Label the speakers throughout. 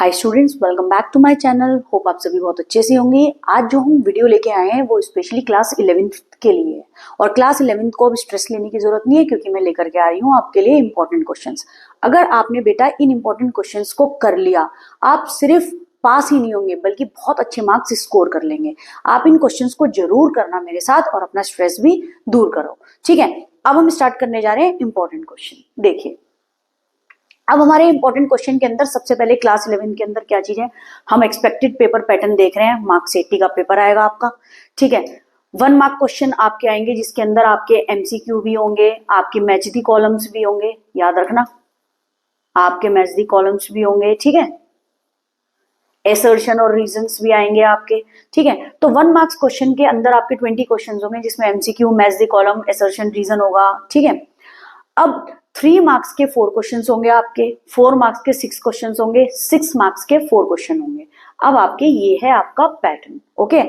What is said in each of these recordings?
Speaker 1: Hi students, welcome back to my channel. Hope आप सभी बहुत अच्छे से होंगे। आज जो हम वीडियो लेके आए हैं वो स्पेशली क्लास 11th के लिए है और क्लास 11th को अब स्ट्रेस लेने की जरूरत नहीं है क्योंकि मैं लेकर के आ रही हूँ आपके लिए इंपॉर्टेंट क्वेश्चंस। अगर आपने बेटा इन इंपॉर्टेंट क्वेश्चंस को कर लिया, आप सिर्फ पास ही नहीं होंगे बल्कि बहुत अच्छे मार्क्स स्कोर कर लेंगे। आप इन क्वेश्चंस को जरूर करना मेरे साथ और अपना स्ट्रेस भी दूर करो, ठीक है। अब हम स्टार्ट करने जा रहे हैं इंपॉर्टेंट क्वेश्चन। देखिए, अब हमारे इंपॉर्टेंट क्वेश्चन के अंदर सबसे पहले क्लास 11 के अंदर क्या चीज है, हम एक्सपेक्टेड पेपर पैटर्न देख रहे हैं। मार्क्स 80 का पेपर आएगा आपका, ठीक है। 1 मार्क क्वेश्चन आपके आएंगे जिसके अंदर आपके एमसीक्यू भी होंगे, आपके मैच दी कॉलम्स भी होंगे, याद रखना आपके मैच दी कॉलम्स भी होंगे, ठीक है। एसर्शन और रीजंस भी आएंगे आपके, ठीक है। तो 1 मार्क्स क्वेश्चन के अंदर आपके 20 क्वेश्चन होंगे जिसमें MCQ, match the column, assertion, reason होगा, ठीक है। अब 3 मार्क्स के 4 क्वेश्चंस होंगे आपके, 4 मार्क्स के 6 क्वेश्चंस होंगे, 6 मार्क्स के 4 क्वेश्चन होंगे। अब आपके ये है आपका पैटर्न, ओके।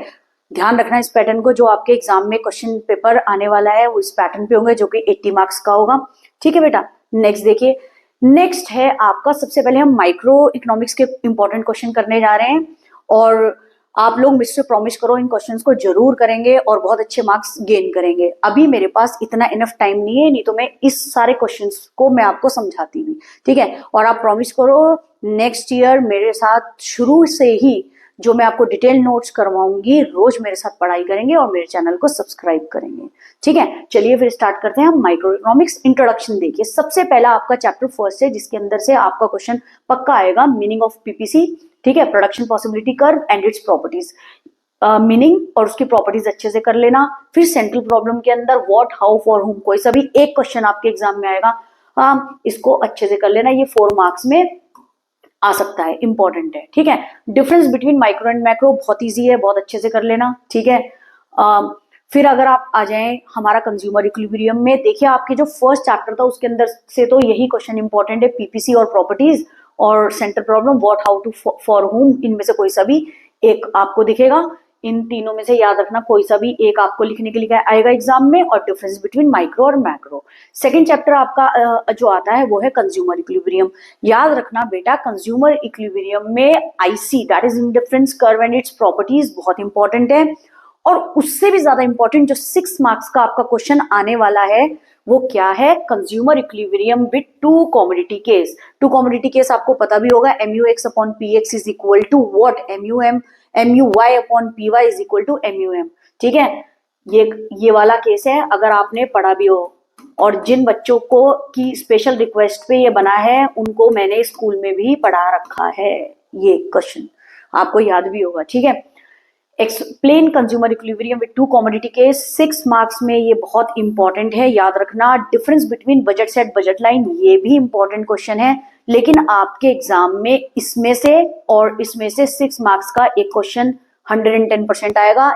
Speaker 1: ध्यान रखना इस पैटर्न को, जो आपके एग्जाम में क्वेश्चन पेपर आने वाला है वो इस पैटर्न पे होंगे जो कि 80 मार्क्स का होगा, ठीक है बेटा। नेक्स्ट देखिए, नेक्स्ट है आपका, सबसे पहले हम माइक्रो इकोनॉमिक्स के इंपॉर्टेंट क्वेश्चन करने जा रहे हैं और आप लोग मुझसे प्रॉमिस करो इन क्वेश्चंस को जरूर करेंगे और बहुत अच्छे मार्क्स गेन करेंगे। अभी मेरे पास इतना इनफ टाइम नहीं है, नहीं तो मैं इस सारे क्वेश्चंस को मैं आपको समझाती भी, ठीक है। और आप प्रॉमिस करो नेक्स्ट ईयर मेरे साथ शुरू से ही जो मैं आपको डिटेल नोट्स करवाऊंगी, रोज मेरे साथ पढ़ाई करेंगे और मेरे चैनल को सब्सक्राइब करेंगे, ठीक है। चलिए फिर स्टार्ट करते हैं हम माइक्रो इकोनॉमिक्स इंट्रोडक्शन। देखिए, सबसे पहला आपका चैप्टर फर्स्ट है जिसके अंदर से आपका क्वेश्चन पक्का आएगा, मीनिंग ऑफ पीपीसी, ठीक है। Production possibility curve and its properties, meaning और उसकी प्रॉपर्टीज अच्छे से कर लेना। फिर सेंट्रल प्रॉब्लम के अंदर व्हाट, हाउ, फॉर, हुम, कोई सा भी एक क्वेश्चन आपके एग्जाम में आएगा, इसको अच्छे से कर लेना। ये 4 मार्क्स में आ सकता है, इंपॉर्टेंट है, ठीक है। Difference between micro and macro बहुत ईजी है, बहुत अच्छे से कर लेना, ठीक है। फिर अगर आप आ जाएं हमारा कंज्यूमर इक्विलिब्रियम में, देखिए आपके जो फर्स्ट चैप्टर था उसके अंदर से तो यही क्वेश्चन इंपॉर्टेंट है, पीपीसी और प्रॉपर्टीज और centre problem, what, how, to, for whom, इनमें से कोई सा भी एक आपको दिखेगा। इन तीनों में से याद रखना कोई सा भी एक आपको लिखने के लिए आएगा एग्जाम में, और डिफरेंस बिटवीन माइक्रो और मैक्रो। सेकंड चैप्टर आपका जो आता है वो है कंज्यूमर इक्विलिब्रियम। याद रखना बेटा, कंज्यूमर इक्विलिब्रियम में IC, that is indifference curve and its properties, बहुत इंपॉर्टेंट है। और उससे भी ज्यादा इंपॉर्टेंट जो 6 मार्क्स का आपका क्वेश्चन आने वाला है वो क्या है, consumer equilibrium with 2 commodity case. 2 commodity case आपको पता भी होगा, MUX upon PX is equal to what, MUY upon PY is equal to MUM, ठीक है। ये वाला केस है, अगर आपने पढ़ा भी हो। और जिन बच्चों को की स्पेशल रिक्वेस्ट पे ये बना है उनको मैंने स्कूल में भी पढ़ा रखा है, ये क्वेश्चन आपको याद भी होगा, ठीक है। Explain consumer equilibrium with 2 commodity case, 6 marks में ये बहुत इंपॉर्टेंट है, याद रखना। Difference between budget set, budget line, ये भी इंपॉर्टेंट क्वेश्चन है, लेकिन आपके एग्जाम में इसमें से और इसमें से 6 मार्क्स का एक क्वेश्चन 110% आएगा।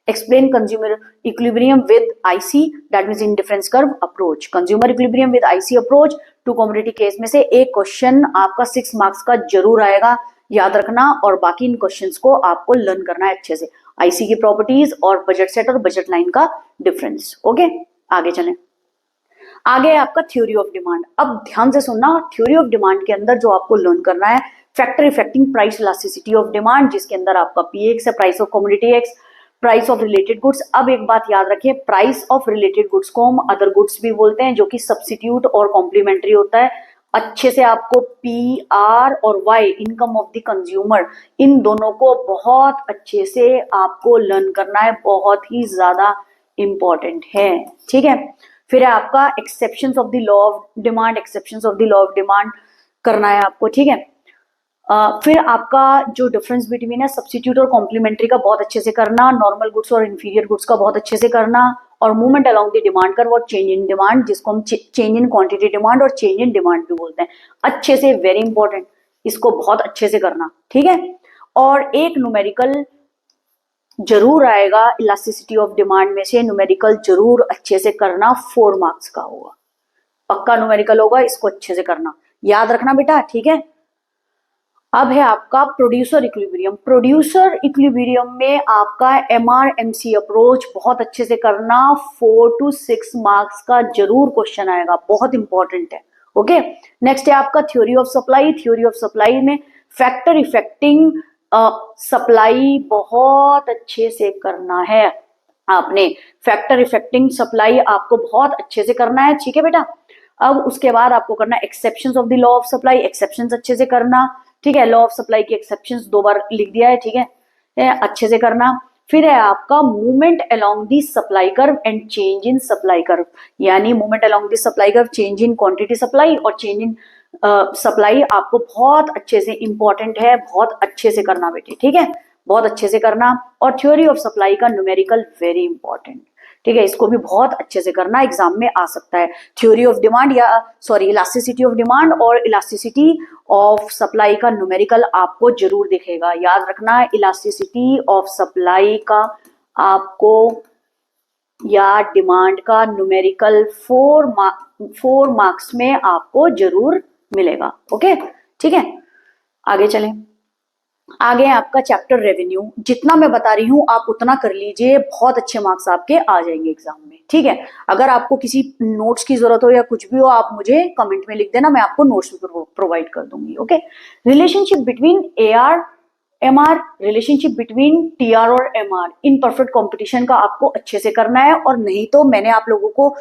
Speaker 1: Explain consumer equilibrium with IC, that means indifference curve approach. Consumer equilibrium with IC approach, 2 commodity case में से एक क्वेश्चन आपका 6 मार्क्स का जरूर आएगा, याद रखना। और बाकी इन क्वेश्चंस को आपको लर्न करना है अच्छे से, आईसी की प्रॉपर्टीज और बजट सेट और बजट लाइन का डिफरेंस, ओके। आगे चलें, आगे है आपका थ्योरी ऑफ डिमांड। अब ध्यान से सुनना, थ्योरी ऑफ डिमांड के अंदर जो आपको लर्न करना है, factor affecting price elasticity of demand, जिसके अंदर आपका PX है, price of commodity X, price of related goods. अब एक बात याद रखिए, प्राइस ऑफ रिलेटेड गुड्स को हम अदर गुड्स भी बोलते हैं, जो कि सब्स्टिट्यूट और कॉम्प्लीमेंट्री होता है। अच्छे से आपको PR और Y, income of the consumer, इन दोनों को बहुत अच्छे से आपको लर्न करना है, बहुत ही ज्यादा इंपॉर्टेंट है, ठीक है। फिर है आपका exceptions of the law of demand, exceptions of the law of demand करना है आपको, ठीक है। फिर आपका जो डिफरेंस बिटवीन है सब्स्टिट्यूट और कॉम्प्लीमेंट्री का बहुत अच्छे से करना, नॉर्मल गुड्स और इंफीरियर गुड्स का बहुत अच्छे से करना, और movement along the demand curve और चेंज इन डिमांड, जिसको हम चेंज इन क्वांटिटी डिमांड और चेंज इन डिमांड भी बोलते हैं, अच्छे से, वेरी इंपॉर्टेंट, इसको बहुत अच्छे से करना, ठीक है। और एक न्यूमेरिकल जरूर आएगा इलास्टिसिटी ऑफ डिमांड में से, न्यूमेरिकल जरूर अच्छे से करना, 4 मार्क्स का होगा, पक्का न्यूमेरिकल होगा, इसको अच्छे से करना, याद रखना बेटा, ठीक है। अब है आपका प्रोड्यूसर इक्विलिब्रियम। प्रोड्यूसर इक्विलिब्रियम में आपका MRMC अप्रोच बहुत अच्छे से करना, 4 to 6 मार्क्स का जरूर क्वेश्चन आएगा, बहुत इंपॉर्टेंट है, ओके। नेक्स्ट है आपका theory of supply. Theory of supply में फैक्टर इफेक्टिंग सप्लाई बहुत अच्छे से करना है आपने। फैक्टर इफेक्टिंग सप्लाई आपको बहुत अच्छे से करना है, ठीक है बेटा। अब उसके बाद आपको करना exceptions of the law of supply, exceptions अच्छे से करना, ठीक है। लॉ ऑफ सप्लाई की एक्सेप्शंस 2 बार लिख दिया है, ठीक है, अच्छे से करना। फिर है आपका movement along the supply curve and change in supply curve, यानी movement along the supply curve, change in quantity supply और चेंज इन सप्लाई आपको बहुत अच्छे से इंपॉर्टेंट है, बहुत अच्छे से करना बेटे, ठीक है, बहुत अच्छे से करना। और थ्योरी ऑफ सप्लाई का न्यूमेरिकल वेरी इंपॉर्टेंट, ठीक है, इसको भी बहुत अच्छे से करना, एग्जाम में आ सकता है। थ्योरी ऑफ डिमांड या सॉरी इलास्टिसिटी ऑफ डिमांड और इलास्टिसिटी ऑफ सप्लाई का न्यूमेरिकल आपको जरूर दिखेगा, याद रखना। इलास्टिसिटी ऑफ सप्लाई का आपको या डिमांड का न्यूमेरिकल 4 मार्क्स में आपको जरूर मिलेगा, ओके, ठीक है। आगे चलें। आगे आपका चैप्टर रेवेन्यू, जितना मैं बता रही हूं आप उतना कर लीजिए, बहुत अच्छे मार्क्स आपके आ जाएंगे एग्जाम में, ठीक है। अगर आपको किसी नोट्स की जरूरत हो या कुछ भी हो आप मुझे कमेंट में लिख देना, मैं आपको नोट्स भी प्रोवाइड कर दूंगी, okay. Relationship between AR MR, relationship between TR और MR इन परफेक्ट कॉम्पिटिशन का आपको अच्छे से करना है। और नहीं तो मैंने आप लोगों को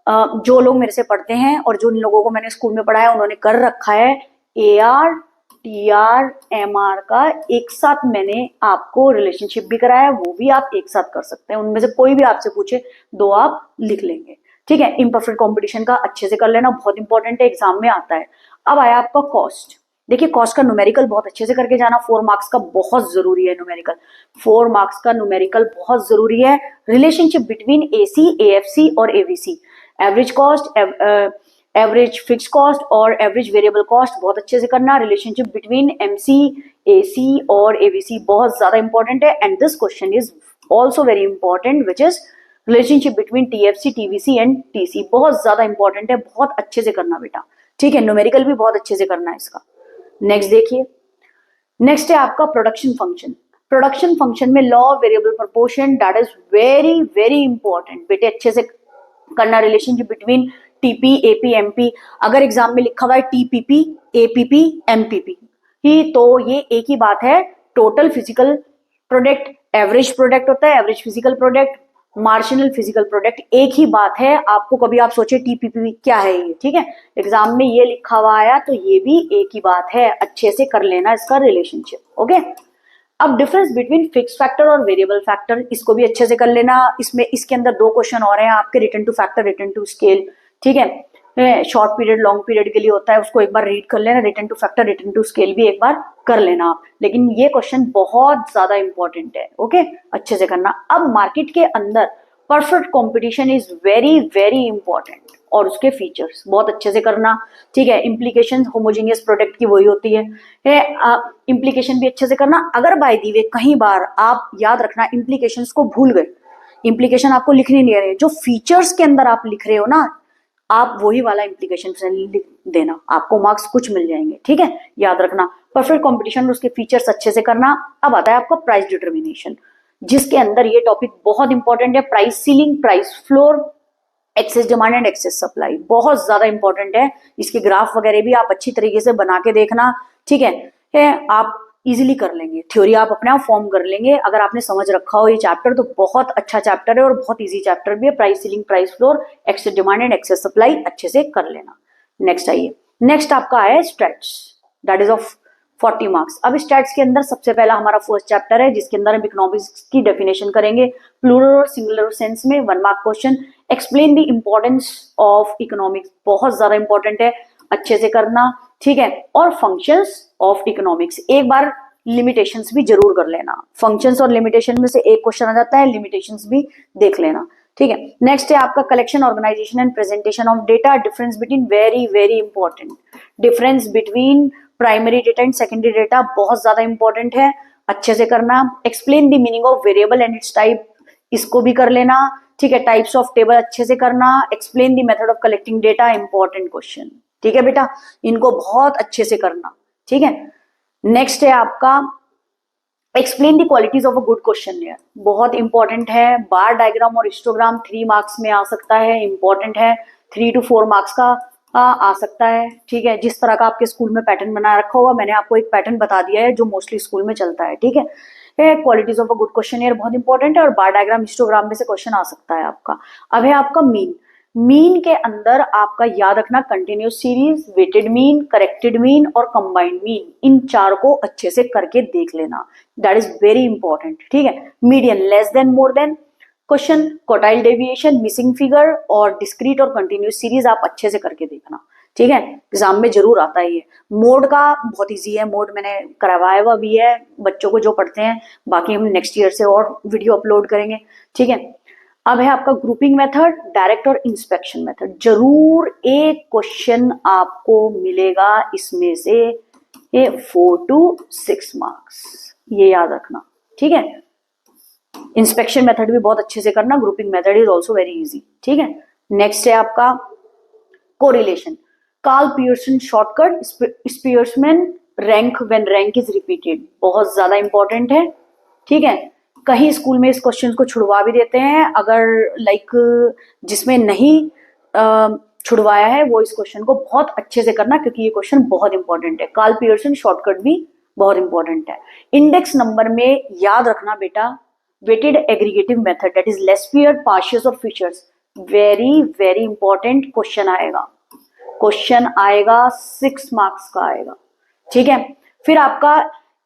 Speaker 1: जो लोग मेरे से पढ़ते हैं और जो लोगों को मैंने स्कूल में पढ़ाया उन्होंने कर रखा है, AR TR MR का एक साथ मैंने आपको रिलेशनशिप भी कराया, वो भी आप एक साथ कर सकते हैं। उनमें से कोई भी आपसे पूछे 2 आप लिख लेंगे, ठीक है। इम्परफेक्ट कॉम्पिटिशन का अच्छे से कर लेना, बहुत इंपॉर्टेंट है, एग्जाम में आता है। अब आया आपका कॉस्ट। देखिए कॉस्ट का न्यूमेरिकल बहुत अच्छे से करके जाना, 4 मार्क्स का बहुत जरूरी है न्यूमेरिकल, 4 मार्क्स का न्यूमेरिकल बहुत जरूरी है। रिलेशनशिप बिटवीन AC AFC और AVC, average cost, average fix cost और एवरेज वेरिएबल कॉस्ट बहुत अच्छे से करना। रिलेशनशिप बिटवीन MC AC और AVC बहुत ज्यादा इंपॉर्टेंट है। And this question is also very important which is relationship between TFC TVC and TC, बहुत ज्यादा इंपॉर्टेंट है, बहुत अच्छे से करना बेटा, ठीक है। न्यूमेरिकल भी बहुत अच्छे से करना है इसका। नेक्स्ट देखिए, नेक्स्ट है आपका प्रोडक्शन फंक्शन। प्रोडक्शन फंक्शन में law of variable proportion, that is very very important बेटे, अच्छे से करना। Relationship between TP AP MP, अगर एग्जाम में लिखा हुआ है TPP APP MPP ही तो ये एक ही बात है, total physical product, average product होता है, average physical product, marginal physical product, एक ही बात है। आपको कभी आप सोचे TPP क्या है ये, ठीक है, एग्जाम में ये लिखा हुआ आया तो ये भी एक ही बात है, अच्छे से कर लेना इसका रिलेशनशिप, ओके। अब डिफरेंस बिटवीन फिक्स फैक्टर और वेरिएबल फैक्टर, इसको भी अच्छे से कर लेना। इसमें इसके अंदर 2 क्वेश्चन और हैं आपके, return to factor, return to scale, ठीक है, शॉर्ट पीरियड लॉन्ग पीरियड के लिए होता है, उसको एक बार रीड कर लेना। Return to factor return to scale भी एक बार कर लेना आप, लेकिन ये क्वेश्चन बहुत ज्यादा इंपॉर्टेंट है, ओके, अच्छे से करना। अब मार्केट के अंदर perfect competition is very very important और उसके फीचर्स बहुत अच्छे से करना, ठीक है। इम्प्लीकेशन होमोजेनियस प्रोडक्ट की वही होती है, इम्प्लीकेशन भी अच्छे से करना। अगर बाय दी वे कहीं बार आप याद रखना इम्प्लीकेशंस को भूल गए, इम्प्लीकेशन आपको लिखनी नहीं रहे, जो फीचर्स के अंदर आप लिख रहे हो ना आप वही वाला इम्प्लीकेशन लिख देना, आपको मार्क्स कुछ मिल जाएंगे, ठीक है, याद रखना। परफेक्ट कंपटीशन में उसके फीचर्स अच्छे से करना। अब आता है आपका प्राइस डिटर्मिनेशन, जिसके अंदर ये टॉपिक बहुत इंपॉर्टेंट है, price ceiling, price floor, excess demand and excess supply, बहुत ज्यादा इंपॉर्टेंट है। इसके ग्राफ वगैरह भी आप अच्छी तरीके से बना के देखना, ठीक है, आप इजीली कर लेंगे, थ्योरी आप अपने आप फॉर्म कर लेंगे अगर आपने समझ रखा हो ये चैप्टर, तो बहुत अच्छा चैप्टर है और बहुत इजी चैप्टर भी है। Price ceiling, price floor, excess demand and excess supply अच्छे से कर लेना। नेक्स्ट आइए, नेक्स्ट आपका है stats, that is of 40 marks. अब स्टैट्स के अंदर सबसे पहला हमारा फर्स्ट चैप्टर है जिसके अंदर हम इकोनॉमिक्स की डेफिनेशन करेंगे, प्लूरल और सिंगुलर सेंस में, 1 mark question. Explain the importance of economics, बहुत ज्यादा इंपॉर्टेंट है, अच्छे से करना, ठीक है। और फंक्शंस ऑफ इकोनॉमिक्स, एक बार लिमिटेशंस भी जरूर कर लेना, फंक्शंस और लिमिटेशन में से एक क्वेश्चन आ जाता है, लिमिटेशंस भी देख लेना, ठीक है। नेक्स्ट है आपका collection, organisation and presentation of data, difference between, very very important, difference between primary data and secondary data बहुत ज्यादा इंपॉर्टेंट है, अच्छे से करना। Explain the meaning of variable and its type, इसको भी कर लेना, ठीक है। टाइप्स ऑफ टेबल अच्छे से करना। Explain the method of collecting data, important question, ठीक है बेटा, इनको बहुत अच्छे से करना, ठीक है। नेक्स्ट है आपका explain the qualities of a good question, बहुत इंपॉर्टेंट है। बार डायग्राम और हिस्टोग्राम 3 मार्क्स में आ सकता है, इंपॉर्टेंट है, 3 to 4 मार्क्स का आ सकता है, ठीक है। जिस तरह का आपके स्कूल में पैटर्न बना रखा होगा, मैंने आपको एक पैटर्न बता दिया है जो मोस्टली स्कूल में चलता है, ठीक है। Qualities of a good question बहुत इंपॉर्टेंट है, और बार डायग्राम हिस्टोग्राम में से क्वेश्चन आ सकता है आपका। अब है आपका मीन। मीन के अंदर आपका याद रखना continuous series, weighted mean, corrected mean और कंबाइंड मीन, इन चार को अच्छे से करके देख लेना, दैट इज वेरी इंपॉर्टेंट, ठीक है। Median, less than, more than, question, quartile deviation, missing figure और डिस्क्रीट और कंटिन्यूस सीरीज आप अच्छे से करके देखना, ठीक है। एग्जाम में जरूर आता है ये। मोड का बहुत इजी है, मोड मैंने करवाया हुआ भी है बच्चों को जो पढ़ते हैं, बाकी हम नेक्स्ट ईयर से और वीडियो अपलोड करेंगे, ठीक है। अब है आपका ग्रुपिंग मेथड, डायरेक्ट और इंस्पेक्शन मेथड। जरूर एक क्वेश्चन आपको मिलेगा इसमें से, ये 4 to 6 मार्क्स, ये याद रखना, ठीक है। इंस्पेक्शन मेथड भी बहुत अच्छे से करना, grouping method is also very easy, ठीक है। नेक्स्ट है आपका correlation, Karl Pearson shortcut, Spearman rank when rank is repeated, बहुत ज्यादा इंपॉर्टेंट है, ठीक है। कहीं स्कूल में इस क्वेश्चन को छुड़वा भी देते हैं, अगर लाइक जिसमें नहीं छुड़वाया है वो इस क्वेश्चन को बहुत अच्छे से करना, क्योंकि ये क्वेश्चन बहुत इंपॉर्टेंट है। कार्ल पियर्सन शॉर्टकट भी बहुत इंपॉर्टेंट है। इंडेक्स नंबर में याद रखना बेटा, weighted aggregative method, that is Laspeyres, Paasche's और Fisher's, very very important question आएगा, क्वेश्चन आएगा 6 मार्क्स का आएगा, ठीक है। फिर आपका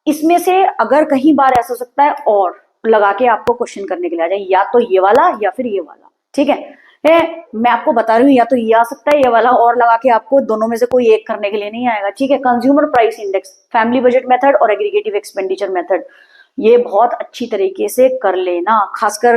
Speaker 1: इसमें से अगर कहीं बार ऐसा हो सकता है और लगा के आपको क्वेश्चन करने के लिए आ जाए, या तो ये वाला या फिर ये वाला, ठीक है। मैं आपको बता रही हूँ, या तो ये आ सकता है, ये वाला और लगा के आपको दोनों में से कोई एक करने के लिए नहीं आएगा, ठीक है। Consumer price index, family budget method और एग्रीगेटिव एक्सपेंडिचर मेथड, ये बहुत अच्छी तरीके से कर लेना, खासकर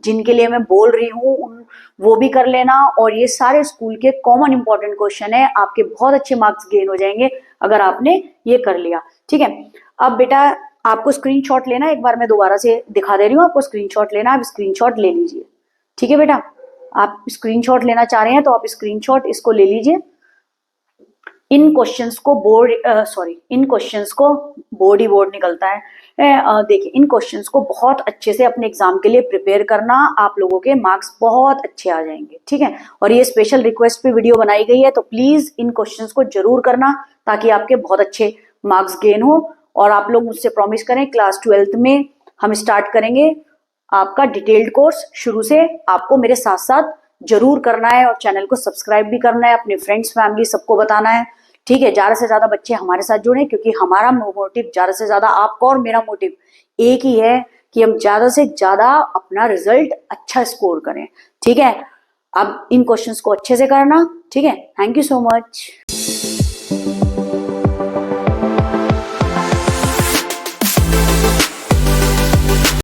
Speaker 1: जिनके लिए मैं बोल रही हूँ वो भी कर लेना। और ये सारे स्कूल के कॉमन इंपॉर्टेंट क्वेश्चन है, आपके बहुत अच्छे मार्क्स गेन हो जाएंगे अगर आपने ये कर लिया, ठीक है। अब बेटा आपको स्क्रीनशॉट लेना, एक बार मैं दोबारा से दिखा दे रही हूँ, आपको स्क्रीनशॉट लेना, आप स्क्रीनशॉट ले लीजिए, ठीक है बेटा। आप स्क्रीनशॉट लेना चाह रहे हैं तो आप स्क्रीनशॉट इसको ले लीजिए। इन क्वेश्चंस को इन क्वेश्चंस को बोर्ड ही बोर्ड निकलता है, देखिए इन क्वेश्चंस को बहुत अच्छे से अपने एग्जाम के लिए प्रिपेयर करना, आप लोगों के मार्क्स बहुत अच्छे आ जाएंगे, ठीक है। और ये स्पेशल रिक्वेस्ट पे वीडियो बनाई गई है, तो प्लीज इन क्वेश्चंस को जरूर करना ताकि आपके बहुत अच्छे मार्क्स गेन हो। और आप लोग मुझसे प्रॉमिस करें, क्लास 12th में हम स्टार्ट करेंगे आपका डिटेल्ड कोर्स, शुरू से आपको मेरे साथ साथ जरूर करना है, और चैनल को सब्सक्राइब भी करना है, अपने फ्रेंड्स फैमिली सबको बताना है, ठीक है। ज्यादा से ज्यादा बच्चे हमारे साथ जुड़े, क्योंकि हमारा मोटिव ज्यादा से ज्यादा, आपका और मेरा मोटिव एक ही है कि हम ज्यादा से ज्यादा अपना रिजल्ट अच्छा स्कोर करें, ठीक है। अब इन क्वेश्चंस को अच्छे से करना, ठीक है। Thank you so much.